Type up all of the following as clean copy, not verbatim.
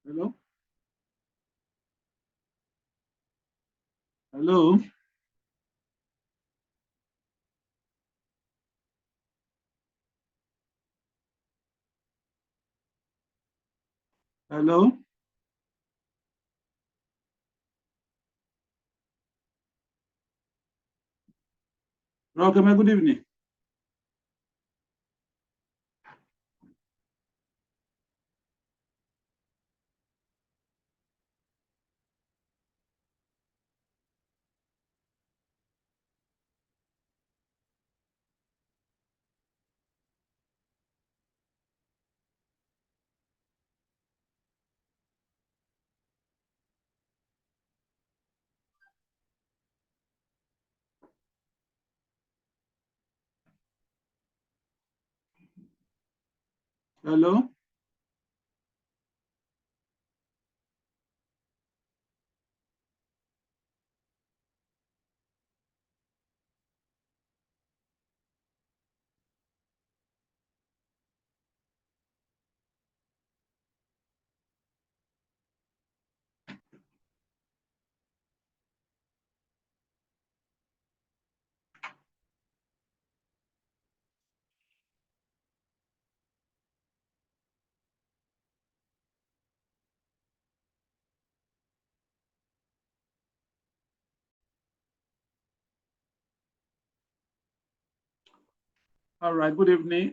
Hello? Hello? Hello? Welcome, good evening. Hello? All right, good evening.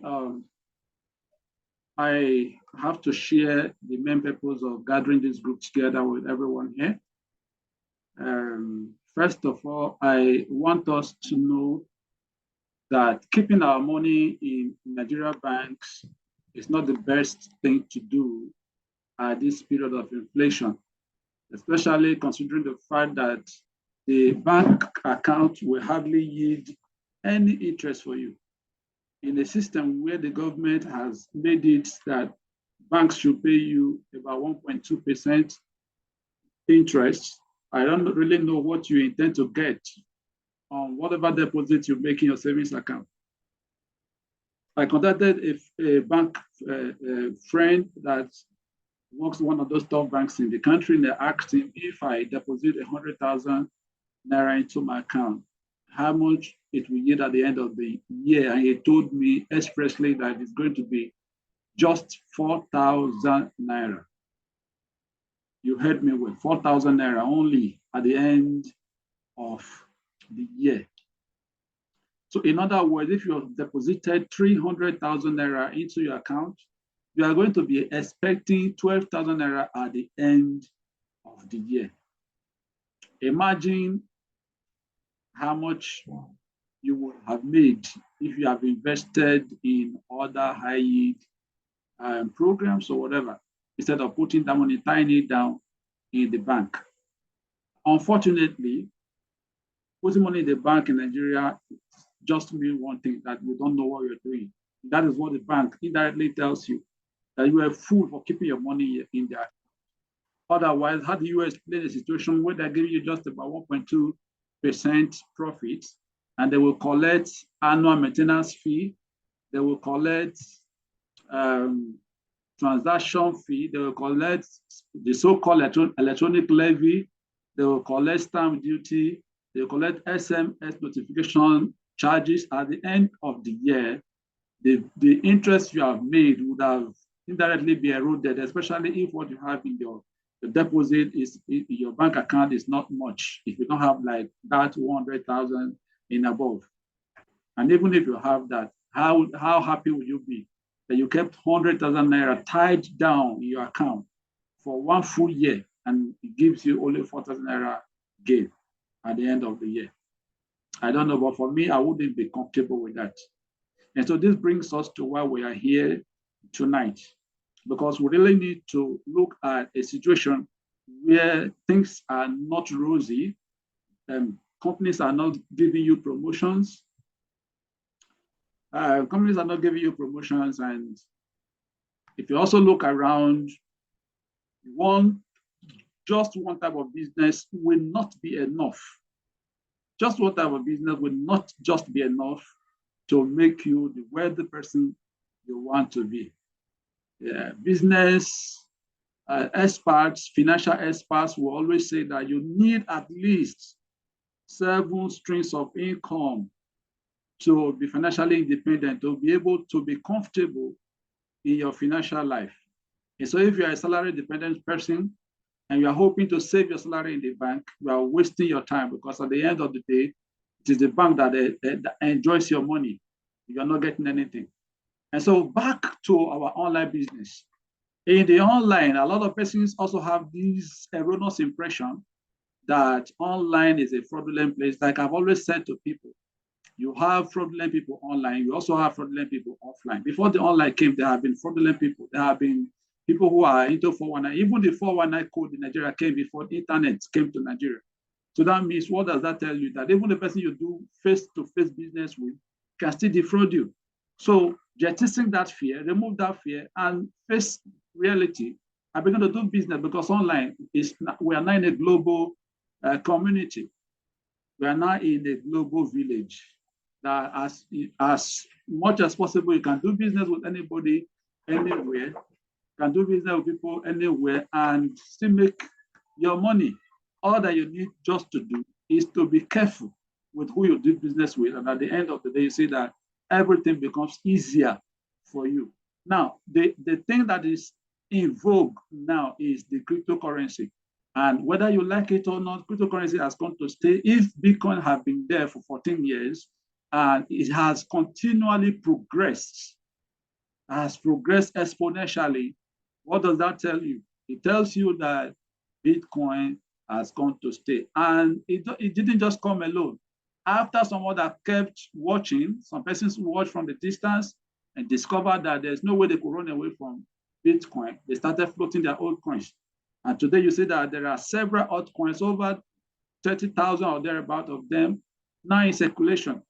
I have to share the main purpose of gathering this group together with everyone here. First of all, I want us to know that keeping our money in Nigeria banks is not the best thing to do at this period of inflation, especially considering the fact that the bank account will hardly yield any interest for you. In a system where the government has made it that banks should pay you about 1.2% interest, I don't really know what you intend to get on whatever deposit you make in your savings account. I contacted a bank friend that works one of those top banks in the country, and they asked him if I deposit 100,000 naira into my account, how much it will yield at the end of the year. And he told me expressly that it's going to be just 4,000 naira. You heard me with 4,000 naira only at the end of the year. So, in other words, if you have deposited 300,000 naira into your account, you are going to be expecting 12,000 naira at the end of the year. Imagine how much you would have made if you have invested in other high yield programs or whatever, instead of putting that money, tying it down in the bank. Unfortunately, putting money in the bank in Nigeria just means one thing, that you don't know what you're doing. That is what the bank indirectly tells you, that you are a fool for keeping your money in there. Otherwise, how do you explain a situation where they're giving you just about 1.2% profit, and they will collect annual maintenance fee, they will collect um, transaction fee, they will collect the so-called electronic levy, they will collect stamp duty, they will collect SMS notification charges at the end of the year. The interest you have made would have indirectly be eroded, especially if what you have in your deposit is in your bank account is not much. If you don't have like that 100,000 in above, and even if you have that, how happy will you be that you kept 100,000 naira tied down in your account for one full year, and it gives you only 4,000 naira gain at the end of the year? I don't know, but for me, I wouldn't be comfortable with that. And so this brings us to why we are here tonight, because we really need to look at a situation where things are not rosy, companies are not giving you promotions. Companies are not giving you promotions, and if you also look around, one just one type of business will not be enough. Just one type of business will not just be enough to make you the wealthy person you want to be. Yeah, business experts, financial experts will always say that you need at least 7 streams of income to be financially independent, to be able to be comfortable in your financial life. And so if you're a salary dependent person and you are hoping to save your salary in the bank, you are wasting your time, because at the end of the day, it is the bank that enjoys your money. You are not getting anything. And so back to our online business. In the online, a lot of persons also have this erroneous impression that online is a fraudulent place. Like I've always said to people, you have fraudulent people online, you also have fraudulent people offline. Before the online came, there have been fraudulent people. There have been people who are into 419. Even the 419 code in Nigeria came before the internet came to Nigeria. So that means, what does that tell you? That even the person you do face-to-face business with can still defraud you. So jettison that fear, remove that fear, and face reality. I began to do business, because online we are now in a global community. We are now in a global village. That as much as possible, you can do business with anybody, anywhere. You can do business with people anywhere and still make your money. All that you need just to do is to be careful with who you do business with. And at the end of the day, you see that everything becomes easier for you. Now, the thing that is in vogue now is the cryptocurrency. And whether you like it or not, cryptocurrency has come to stay. If Bitcoin have been there for 14 years, and it has continually progressed, exponentially, what does that tell you? It tells you that Bitcoin has come to stay. And it didn't just come alone. After someone that kept watching, some persons watched from the distance and discovered that there's no way they could run away from Bitcoin, they started floating their old coins. And today you see that there are several altcoins, over 30,000 or thereabout of them now in circulation.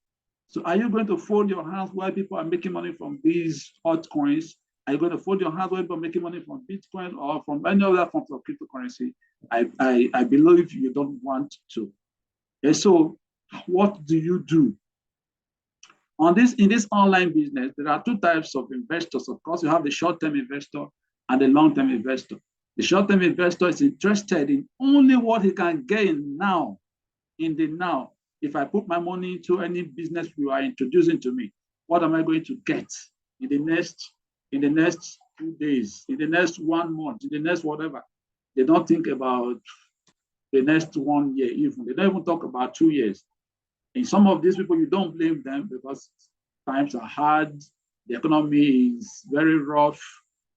So are you going to fold your hands while people are making money from these altcoins? Are you going to fold your hands while people are making money from Bitcoin or from any other forms of cryptocurrency? I believe you don't want to. And so what do you do? In this online business, there are 2 types of investors. Of course, you have the short-term investor and the long-term investor. The short-term investor is interested in only what he can gain now, in the now. If I put my money into any business you are introducing to me, what am I going to get in the next 2 days, in the next 1 month, in the next whatever? They don't think about the next 1 year even. They don't even talk about 2 years. And some of these people, you don't blame them, because times are hard, the economy is very rough,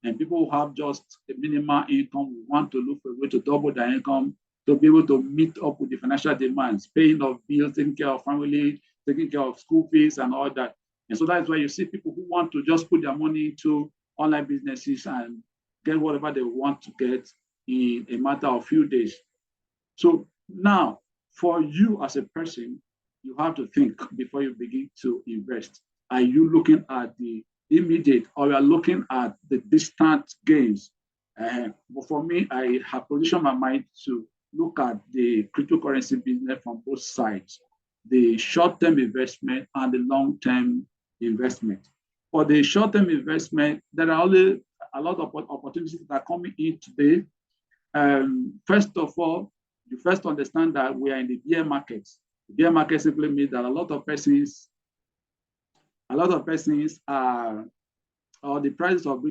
and people who have just a minimal income want to look for a way to double their income to be able to meet up with the financial demands, paying off bills, taking care of family, taking care of school fees and all that. And so that's why you see people who want to just put their money into online businesses and get whatever they want to get in a matter of few days. So now, for you as a person, you have to think before you begin to invest. Are you looking at the immediate, or you are looking at the distant gains? But for me, I have positioned my mind to look at the cryptocurrency business from both sides, the short-term investment and the long-term investment. For the short-term investment, there are only a lot of opportunities that are coming in today. First of all, you first understand that we are in the bear market. The bear market simply means that a lot of persons are, or the prices of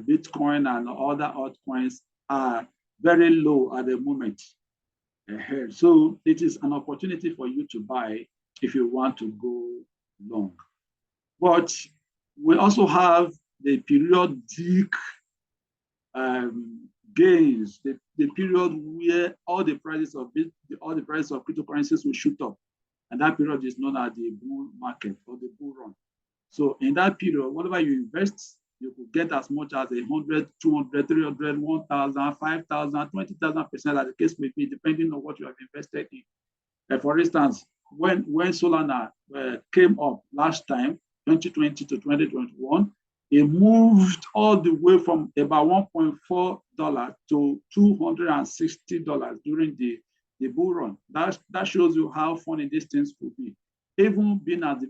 Bitcoin and other altcoins are very low at the moment. So it is an opportunity for you to buy if you want to go long. But we also have the periodic gains, the period where all the prices of cryptocurrencies will shoot up. And that period is known as the bull market or the bull run. So in that period, whatever you invest, you could get as much as 100, 200, 300, 1,000, 5,000, 20,000%, as the case may be, depending on what you have invested in. For instance, when Solana came up last time, 2020 to 2021, it moved all the way from about $1.4 to $260 during the bull run. That shows you how funny these things could be. Even being at the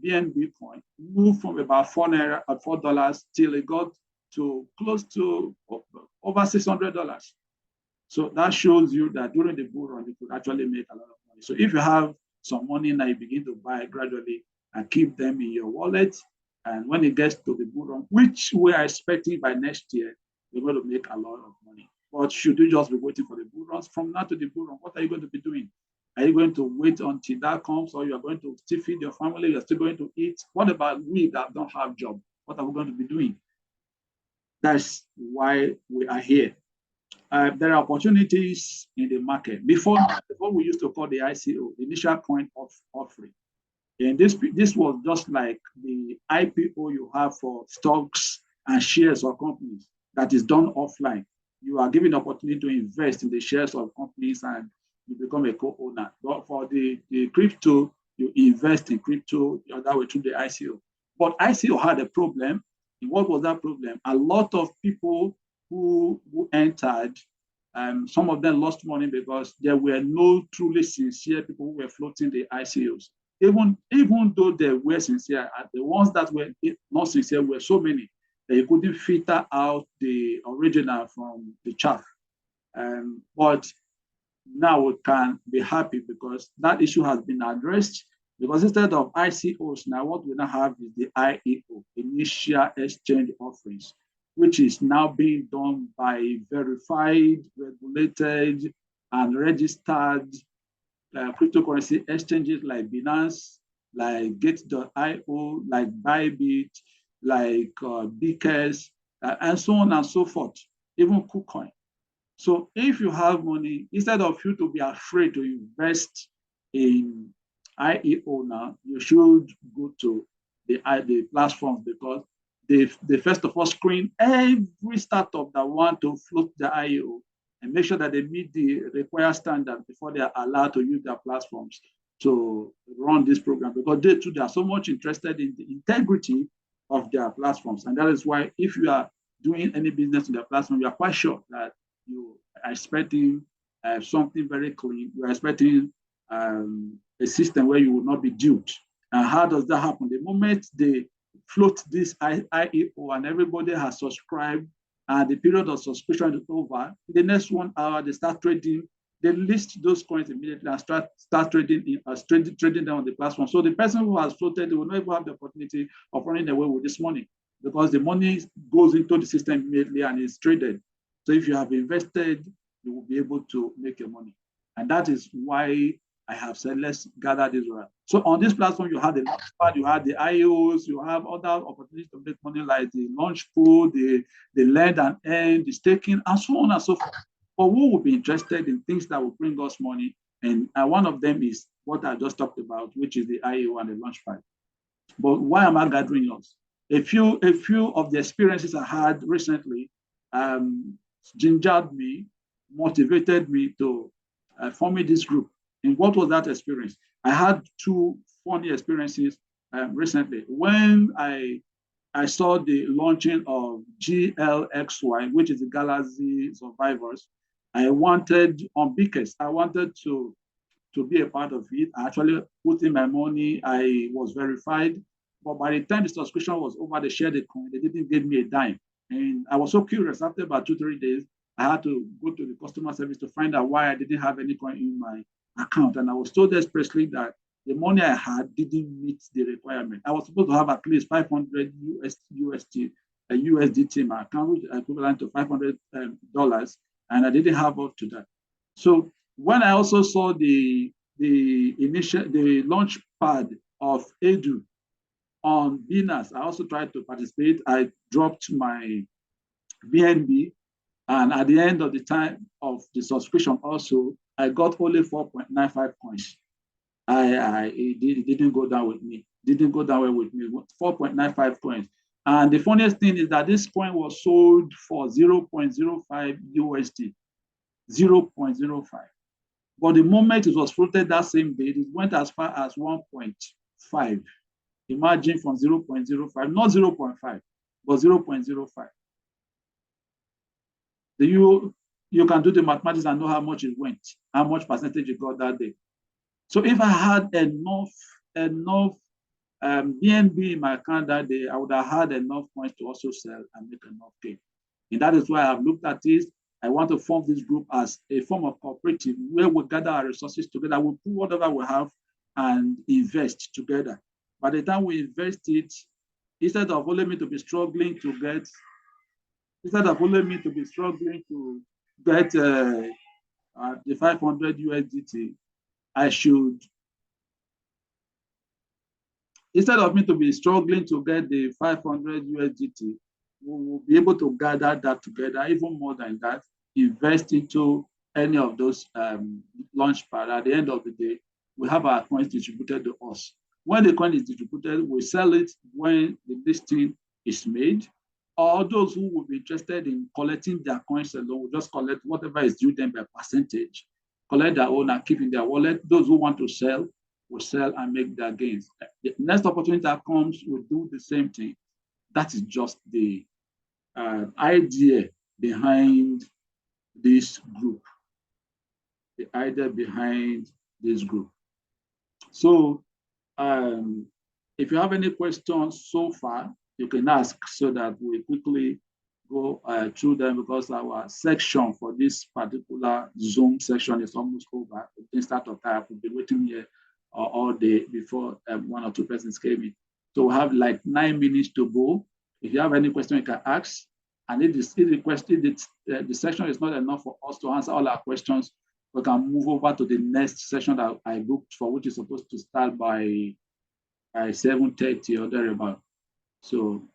BNB coin, moved from about $4 till it got to close to over $600. So that shows you that during the bull run, you could actually make a lot of money. So if you have some money now, you begin to buy gradually and keep them in your wallet. And when it gets to the bull run, which we are expecting by next year, you're going to make a lot of money. But should you just be waiting for the bull runs? From now to the bull run, what are you going to be doing? Are you going to wait until that comes, or you're going to still feed your family? You're still going to eat? What about we that don't have job? What are we going to be doing? That's why we are here. There are opportunities in the market. Before we used to call the ICO, the initial coin of offering. And this was just like the IPO you have for stocks and shares of companies that is done offline. You are given the opportunity to invest in the shares of companies and you become a co-owner. But for the crypto, you invest in crypto that way through the ICO. But ICO had a problem. And what was that problem? A lot of people who entered, some of them lost money because there were no truly sincere people who were floating the ICOs. Even though they were sincere, the ones that were not sincere were so many that you couldn't filter out the original from the chaff. But now we can be happy because that issue has been addressed. Because instead of ICOs, now what we now have is the IEO, Initial Exchange Offerings, which is now being done by verified, regulated, and registered cryptocurrency exchanges like Binance, like Gate.io, like Bybit, like Bkes, and so on and so forth, even KuCoin. So if you have money, instead of you to be afraid to invest in IEO now, you should go to the platforms because they first of all screen every startup that want to float the IEO and make sure that they meet the required standard before they are allowed to use their platforms to run this program because they are so much interested in the integrity of their platforms. And that is why if you are doing any business in their platform, you are quite sure that you are expecting something very clean. You are expecting a system where you will not be duped. And how does that happen? The moment they float this IEO and everybody has subscribed and the period of subscription is over, the next 1 hour they start trading, they list those coins immediately and start trading them on the platform. So the person who has floated will never have the opportunity of running away with this money because the money goes into the system immediately and is traded. So if you have invested, you will be able to make your money. And that is why I have said, let's gather this around. So on this platform, you have the launchpad, you have the IOs, you have other opportunities to make money like the launch pool, the lend and earn, the staking, and so on and so forth. But who will be interested in things that will bring us money? And one of them is what I just talked about, which is the IO and the launchpad. But why am I gathering yours? A few of the experiences I had recently gingered me, motivated me to forming this group. And what was that experience? I had two funny experiences recently. When I saw the launching of GLXY, which is the Galaxy Survivors, I wanted on Bkes, I wanted to be a part of it. I actually put in my money. I was verified. But by the time the subscription was over, they shared the coin. They didn't give me a dime. And I was so curious. After about 2-3 days, I had to go to the customer service to find out why I didn't have any coin in my account. And I was told expressly that the money I had didn't meet the requirement. I was supposed to have at least 500 USDT in my account, which is equivalent to $500, and I didn't have up to that. So when I also saw the launch pad of Edu on Binance, I also tried to participate. I dropped my BNB, and at the end of the time of the subscription also, I got only 4.95 coins. It didn't go down with me. Didn't go down well with me. 4.95 coins. And the funniest thing is that this coin was sold for 0.05 USD. 0.05. But the moment it was floated that same day, it went as far as 1.5. Imagine from 0.05, not 0.5, but 0.05. You can do the mathematics and know how much it went, how much percentage it got that day. So if I had enough BNB in my account that day, I would have had enough coins to also sell and make enough gain. And that is why I've looked at this. I want to form this group as a form of cooperative where we gather our resources together. We put whatever we have and invest together. By the time we invest it, instead of only me to be struggling to get, the 500 USDT, I should, instead of me to be struggling to get the 500 USDT, we will be able to gather that together, even more than that, invest into any of those launch pad. At the end of the day, we have our coins distributed to us. When the coin is distributed, we sell it when the listing is made. Or those who will be interested in collecting their coins alone will just collect whatever is due them by percentage, collect their own and keep in their wallet. Those who want to sell will sell and make their gains. The next opportunity that comes, we'll do the same thing. That is just the idea behind this group. The idea behind this group. So if you have any questions so far, you can ask so that we quickly go through them, because our section for this particular Zoom section is almost over. The start of time, we'll be waiting here all day before one or two persons came in. So we have like 9 minutes to go. If you have any question, you can ask. And if the section is not enough for us to answer all our questions, we can move over to the next session that I booked for, which is supposed to start by 7:30 or thereabout. So,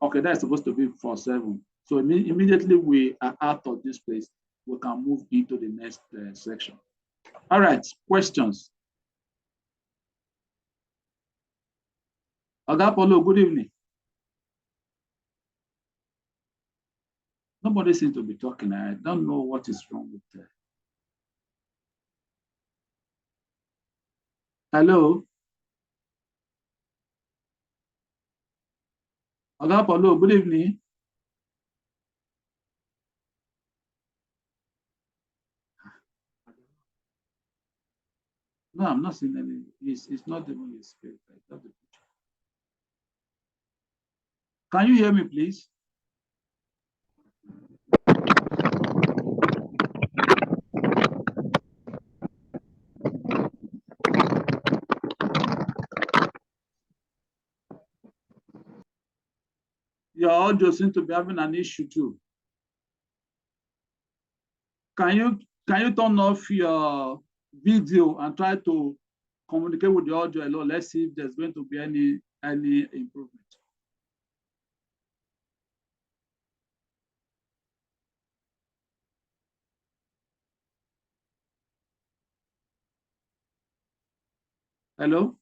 okay, that's supposed to be for 7. So immediately we are out of this place, we can move into the next section. All right, questions. Oga Polo, good evening. Nobody seems to be talking. I don't know what is wrong with that. Hello? Oga Polo, good evening. No, I'm not seeing any. It's not even his spirit. Can you hear me, please? Your audio seems to be having an issue too. Can you turn off your video and try to communicate with the audio alone? Let's see if there's going to be any improvement. Hello?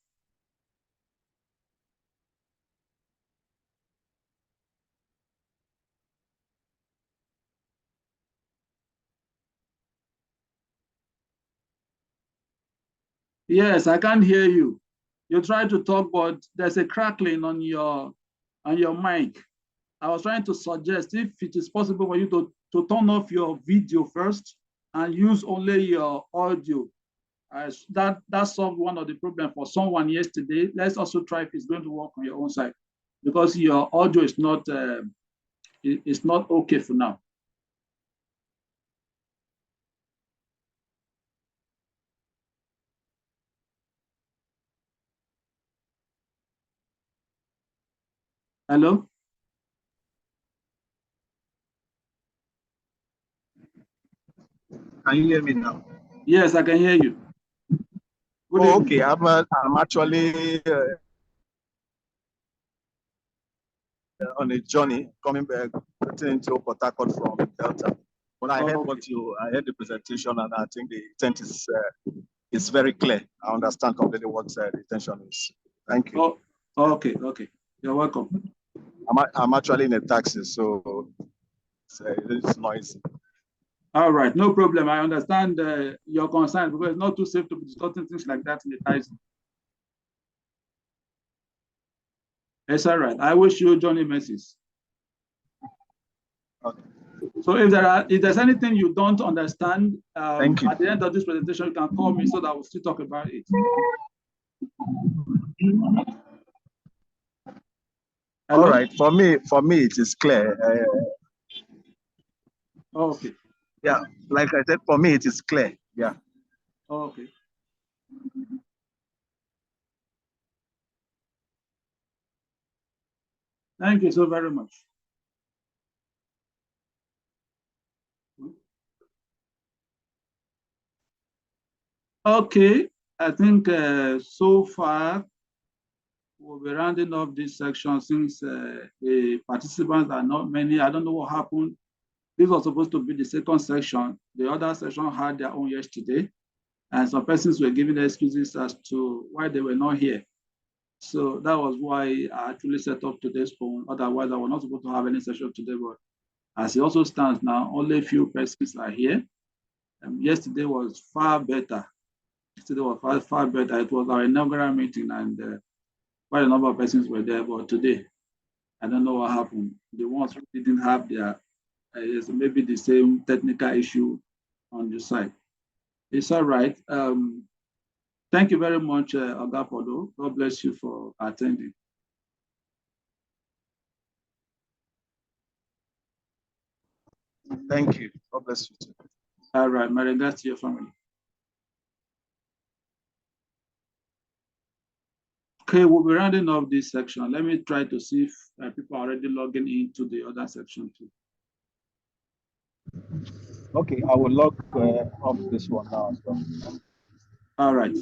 Yes, I can't hear you. You try to talk, but there's a crackling on your mic. I was trying to suggest if it is possible for you to turn off your video first and use only your audio. That solved one of the problems for someone yesterday. Let's also try if it's going to work on your own side, because your audio is not okay for now. Hello? Can you hear me now? Yes, I can hear you. Okay, I'm actually on a journey coming back into Port Harcourt from Delta. But I heard the presentation, and I think the intent is very clear. I understand completely what the intention is. Thank you. Oh, okay. You're welcome. I'm actually in a taxi, so it's noisy. All right, no problem. I understand your concern, because it's not too safe to be discussing things like that in the taxi. It's all right. I wish you journey mercies. Okay. So if there's anything you don't understand, Thank you. At the end of this presentation, you can call me so that we'll still talk about it. Hello? All right. For me, it is clear. Okay. Yeah, like I said, for me, it is clear. Yeah. Okay. Thank you so very much. Okay, I think so far we'll be rounding up this section since the participants are not many. I don't know what happened. This was supposed to be the second section. The other section had their own yesterday, and some persons were giving excuses as to why they were not here. So that was why I actually set up today's phone. Otherwise, I was not supposed to have any session today, but as it also stands now, only a few persons are here. Yesterday was far better. Yesterday was far better. It was our inaugural meeting, and quite a number of persons were there. But today, I don't know what happened. The ones who didn't have their, maybe the same technical issue on the side. It's all right. Thank you very much, Oga Polo. God bless you for attending. Thank you. God bless you too. All right. My regards to your family. Okay, we'll be rounding off this section. Let me try to see if people are already logging into the other section too. Okay, I will log off this one now as well. All right.